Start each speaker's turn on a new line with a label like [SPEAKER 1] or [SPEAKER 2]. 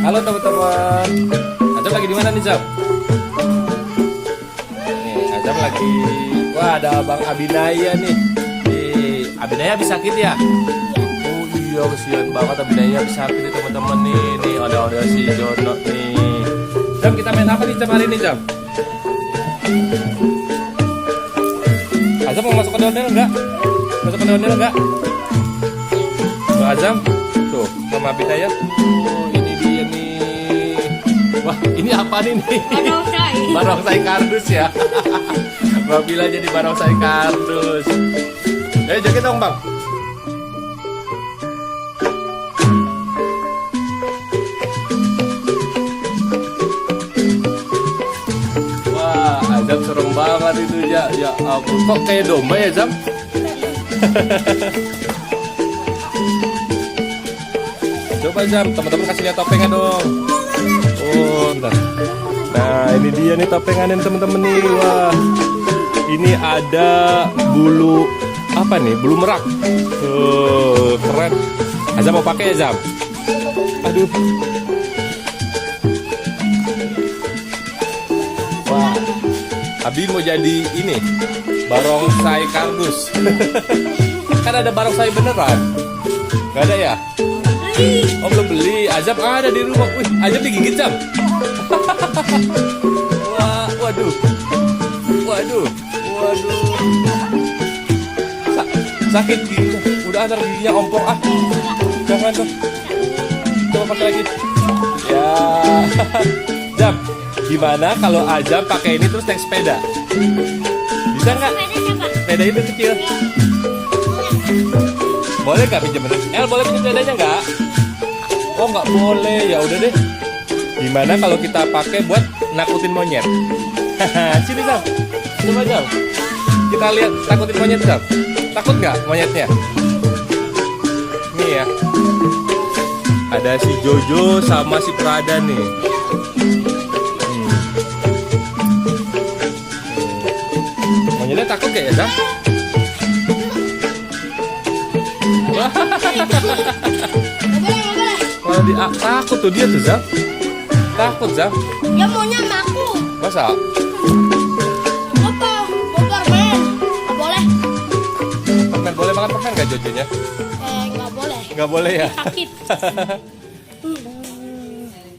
[SPEAKER 1] Halo teman-teman. Azam lagi di mana nih, Zam? Nih, Azam lagi. Wah, ada Bang Abinaya nih. Abinaya habis sakit ya? Oh iya, kesian banget Abinaya habis sakit nih teman-teman nih. Nih ada si Jono nih. Zam, kita main apa nih Zam hari ini, Zam? Azam mau masuk ke ondel enggak? Masuk ke ondel enggak? Bang Azam? Tuh, sama Abinaya. Oh, ini dia nih. Wah, ini apa nih?
[SPEAKER 2] Barongsai.
[SPEAKER 1] Barongsai kardus ya. Bang Bila jadi barongsai kardus. Ayo joget dong, Bang. Wah, Azam serem banget itu ya. Ya ampun, kok kayak domba ya, Zam? Coba Zam, teman-teman kasih lihat topengnya dong. Oh, bentar. Nah, ini dia nih topengannya teman-teman nih. Wah, ini ada bulu apa nih? Bulu merak. Tuh, keren. Azam mau pakai ya, Zam? Aduh. Wah, Abi mau jadi ini barongsai kardus. Kan ada barongsai beneran? Gak ada ya? Oh, belum beli. Azam ada di rumah. Wih, Azam digigit, Zam. Wah, waduh. Waduh. Sakit giginya. Udah ada giginya ompong ah. Jangan dong. Coba pakai lagi. Ya. Zam, gimana kalau Azam pakai ini terus naik sepeda? Bisa nggak? Sepeda itu kecil. Boleh nggak pinjam? Boleh pinjam sepedanya nggak? Oh, nggak boleh. Ya udah deh. Gimana kalau kita pakai buat nakutin monyet? Sini, Zam. Coba, Zam. Kita lihat takutin monyet, Zam. Takut nggak monyetnya? Nih ya. Ada si Jojo sama si Prada nih. Monyetnya takut gak ya, Zam? Kalau takut tuh dia tuh, Zam. Takut, Zam.
[SPEAKER 2] Dia maunya sama aku.
[SPEAKER 1] Masa?
[SPEAKER 2] Apa? Mau permen? Nggak boleh.
[SPEAKER 1] Permen boleh makan permen gak Jojonya?
[SPEAKER 2] Nggak boleh.
[SPEAKER 1] Nggak boleh ya?
[SPEAKER 2] Sakit.